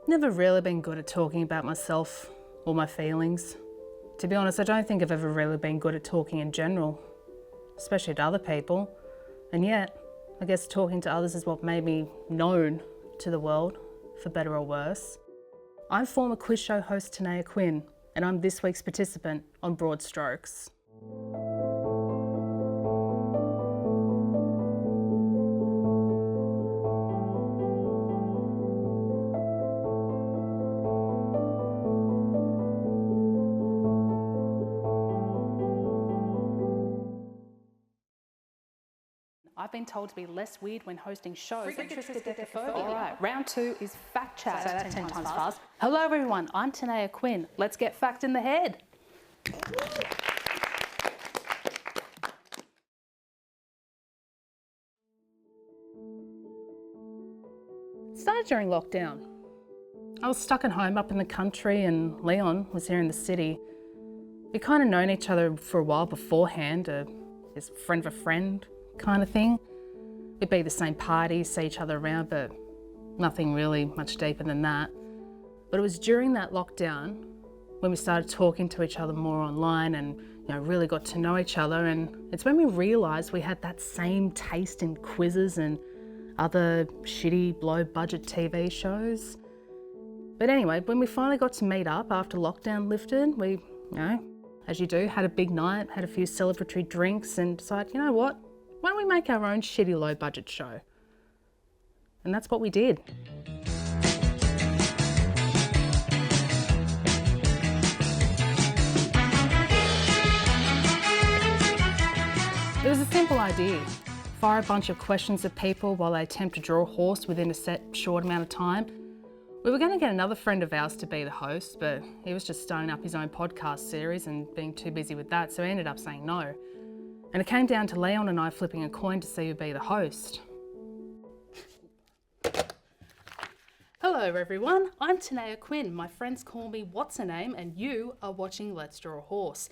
Never really been good at talking about myself or my feelings. To be honest, I don't think I've ever really been good at talking in general, especially to other people. And yet, I guess talking to others is what made me known to the world, for better or worse. I'm former quiz show host Tanaya Quinn, and I'm this week's participant on Broad Strokes. I've been told to be less weird when hosting shows. All right, round 2 is fact chat. Say that 10 times fast. Hello everyone, I'm Tanaya Quinn. Let's get fact in the head. It started during lockdown. I was stuck at home up in the country and Leon was here in the city. We'd kind of known each other for a while beforehand, his friend of a friend kind of thing. We'd be at the same parties, see each other around, but nothing really much deeper than that. But it was during that lockdown when we started talking to each other more online and really got to know each other, and it's when we realised we had that same taste in quizzes and other shitty low-budget TV shows. But anyway, when we finally got to meet up after lockdown lifted, we, as you do, had a big night, had a few celebratory drinks and decided, you know what? Why don't we make our own shitty low-budget show? And that's what we did. It was a simple idea. Fire a bunch of questions at people while they attempt to draw a horse within a set short amount of time. We were going to get another friend of ours to be the host, but he was just starting up his own podcast series and being too busy with that, so he ended up saying no. And it came down to Leon and I flipping a coin to see who'd be the host. Hello everyone, I'm Tanaya Quinn. My friends call me What's Her Name, and you are watching Let's Draw a Horse.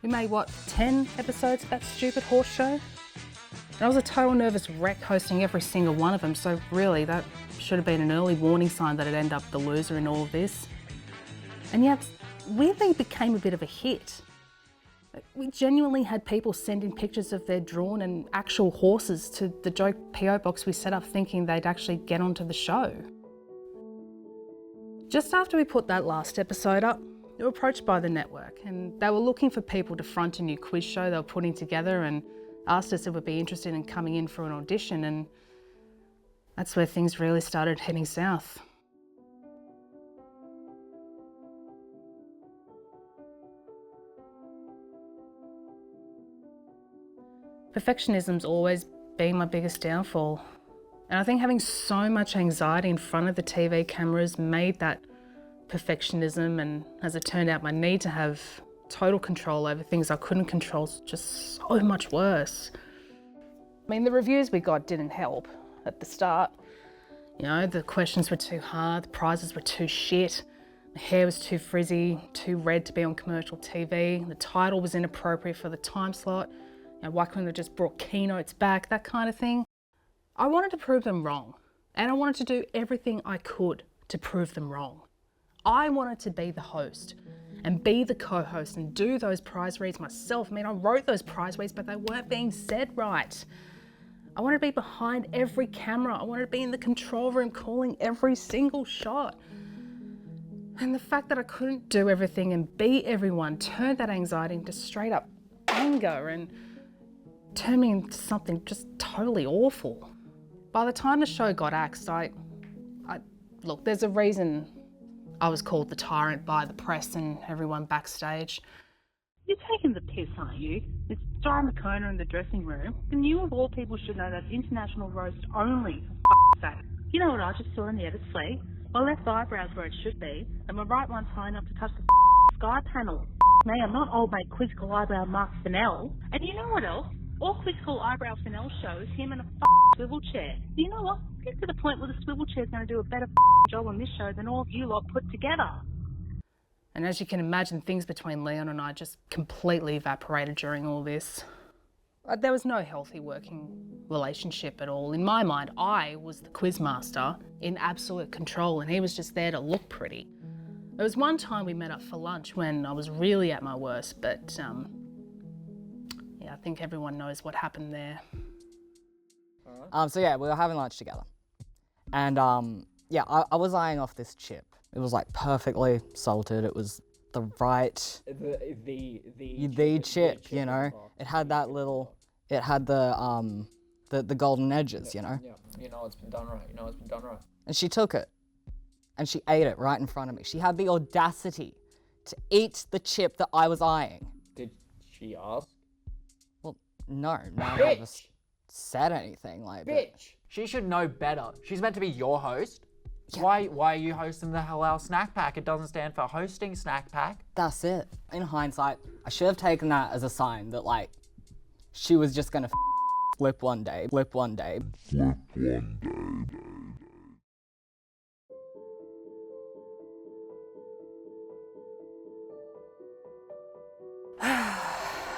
We made, 10 episodes of that stupid horse show? And I was a total nervous wreck hosting every single one of them, so really that should have been an early warning sign that I'd end up the loser in all of this. And yet, weirdly became a bit of a hit. We genuinely had people send in pictures of their drawn and actual horses to the joke PO box we set up thinking they'd actually get onto the show. Just after we put that last episode up, we were approached by the network and they were looking for people to front a new quiz show they were putting together and asked us if we'd be interested in coming in for an audition, and that's where things really started heading south. Perfectionism's always been my biggest downfall. And I think having so much anxiety in front of the TV cameras made that perfectionism, and as it turned out, my need to have total control over things I couldn't control just so much worse. I mean, the reviews we got didn't help at the start. The questions were too hard, the prizes were too shit, the hair was too frizzy, too red to be on commercial TV, the title was inappropriate for the time slot. Why couldn't they just brought keynotes back, that kind of thing? I wanted to prove them wrong, and I wanted to do everything I could to prove them wrong. I wanted to be the host and be the co-host and do those prize reads myself. I mean, I wrote those prize reads, but they weren't being said right. I wanted to be behind every camera. I wanted to be in the control room calling every single shot. And the fact that I couldn't do everything and be everyone turned that anxiety into straight up anger and turned me into something just totally awful. By the time the show got axed, look, there's a reason I was called the tyrant by the press and everyone backstage. You're taking the piss, aren't you? It's Star McCona in the dressing room. And you of all people should know that's international roast only, for f***'s sake. You know what I just saw in the edit suite? My left eyebrow's where it should be, and my right one's high enough to touch the sky panel. Me, I'm not old mate quizzical eyebrow Mark Fennell. And you know what else? All quizzical eyebrow Fennell shows him in a swivel chair. You know what? Get to the point where the swivel chair's going to do a better job on this show than all of you lot put together. And as you can imagine, things between Leon and I just completely evaporated during all this. There was no healthy working relationship at all. In my mind, I was the quiz master in absolute control and he was just there to look pretty. There was one time we met up for lunch when I was really at my worst, but yeah, I think everyone knows what happened there. So yeah, we were having lunch together. And yeah, I was eyeing off this chip. It was like perfectly salted. It was the right... The chip, you know? It had that little... It had the golden edges, you know? Yeah, you know it's been done right, you know it's been done right. And she took it. And she ate it right in front of me. She had the audacity to eat the chip that I was eyeing. Did she ask? Well, no, neither of us said anything like that. Bitch! She should know better. She's meant to be your host. Yeah. Why are you hosting the Halal Snack Pack? It doesn't stand for hosting snack pack. That's it. In hindsight, I should have taken that as a sign that, like, she was just gonna flip one day. I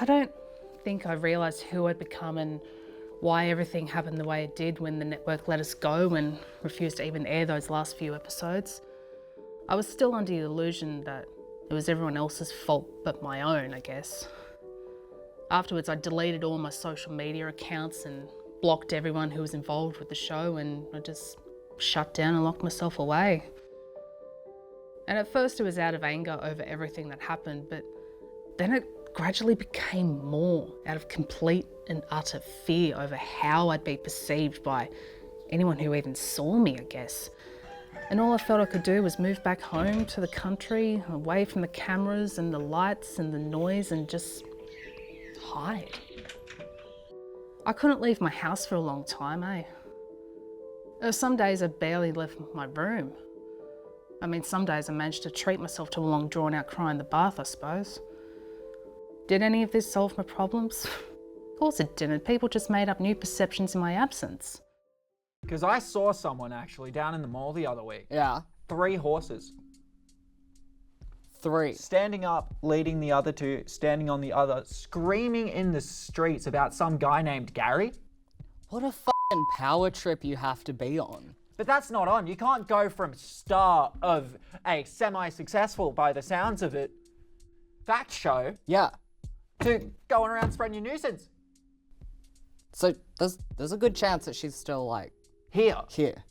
don't think I realised who I'd become and why everything happened the way it did when the network let us go and refused to even air those last few episodes. I was still under the illusion that it was everyone else's fault but my own, I guess. Afterwards, I deleted all my social media accounts and blocked everyone who was involved with the show, and I just shut down and locked myself away. And at first it was out of anger over everything that happened, but then it gradually became more out of complete and utter fear over how I'd be perceived by anyone who even saw me, I guess. And all I felt I could do was move back home to the country, away from the cameras and the lights and the noise, and just hide. I couldn't leave my house for a long time, eh? There were some days I barely left my room. I mean, some days I managed to treat myself to a long drawn-out cry in the bath, I suppose. Did any of this solve my problems? Of course it didn't. People just made up new perceptions in my absence. Because I saw someone actually down in the mall the other week. Yeah. 3 horses. 3. Standing up, leading the other 2, standing on the other, screaming in the streets about some guy named Gary. What a f***ing power trip you have to be on. But that's not on. You can't go from star of a semi-successful, by the sounds of it, fact show. Yeah. To going around spreading your nuisance. So there's a good chance that she's still like Here. Here.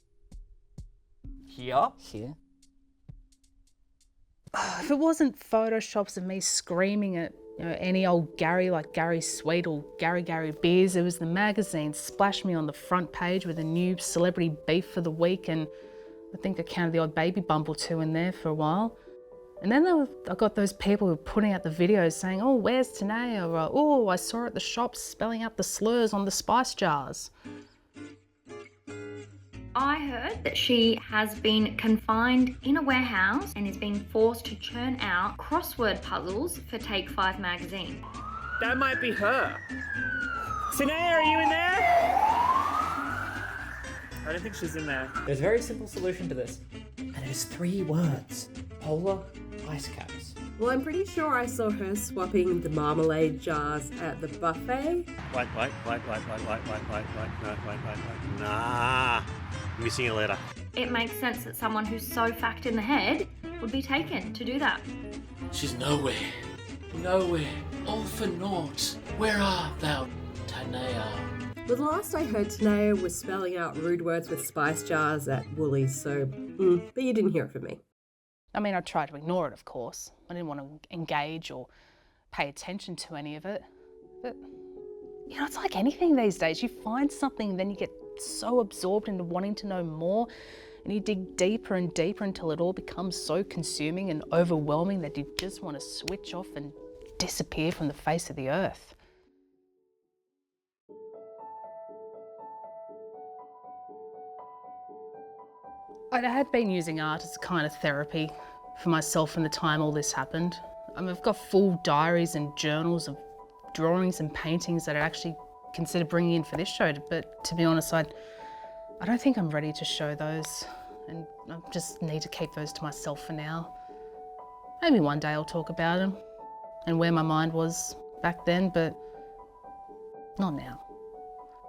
If it wasn't photoshops of me screaming at any old Gary like Gary Sweet or Gary Beers, it was the magazine splashed me on the front page with a new celebrity beef for the week, and I think I counted the odd baby bump or 2 in there for a while. And then I got those people who were putting out the videos saying, oh, where's Tanaya? Or, oh, I saw her at the shop spelling out the slurs on the spice jars. I heard that she has been confined in a warehouse and is being forced to churn out crossword puzzles for Take 5 magazine. That might be her. Tanaya, are you in there? I don't think she's in there. There's a very simple solution to this, and it is 3 words. Polar ice caps. Well, I'm pretty sure I saw her swapping the marmalade jars at the buffet. Wait. Nah. Let me see you later. It makes sense that someone who's so fact in the head would be taken to do that. She's nowhere. All for naught. Where art thou, Tanaya? Well, the last I heard, Tanaya was spelling out rude words with spice jars at Woolies, so, but you didn't hear it from me. I mean, I tried to ignore it, of course. I didn't want to engage or pay attention to any of it. But, it's like anything these days. You find something, then you get so absorbed into wanting to know more, and you dig deeper and deeper until it all becomes so consuming and overwhelming that you just want to switch off and disappear from the face of the earth. I had been using art as a kind of therapy for myself from the time all this happened. I've got full diaries and journals of drawings and paintings that I actually consider bringing in for this show, but to be honest, I don't think I'm ready to show those, and I just need to keep those to myself for now. Maybe one day I'll talk about them and where my mind was back then, but Not now.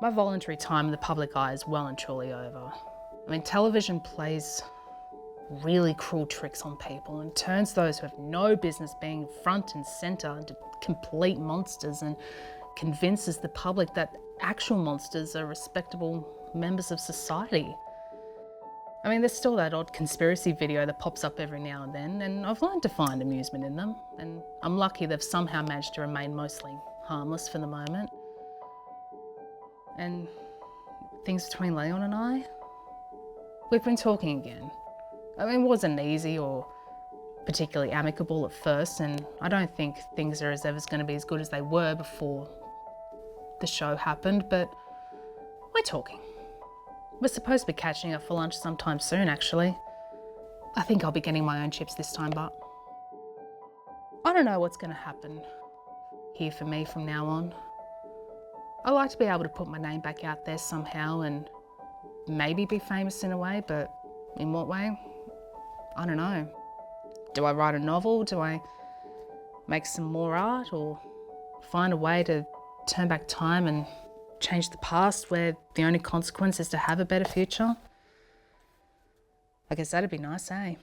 My voluntary time in the public eye is well and truly over. I mean, television plays really cruel tricks on people and turns those who have no business being front and centre into complete monsters, and convinces the public that actual monsters are respectable members of society. I mean, there's still that odd conspiracy video that pops up every now and then, and I've learned to find amusement in them, and I'm lucky they've somehow managed to remain mostly harmless for the moment. And things between Leon and I, we've been talking again. I mean, it wasn't easy or particularly amicable at first, and I don't think things are ever going to be as good as they were before the show happened, but we're talking. We're supposed to be catching up for lunch sometime soon, actually. I think I'll be getting my own chips this time, but I don't know what's going to happen here for me from now on. I like to be able to put my name back out there somehow and maybe be famous in a way, but in what way? I don't know. Do I write a novel? Do I make some more art, or find a way to turn back time and change the past where the only consequence is to have a better future? I guess that'd be nice, eh?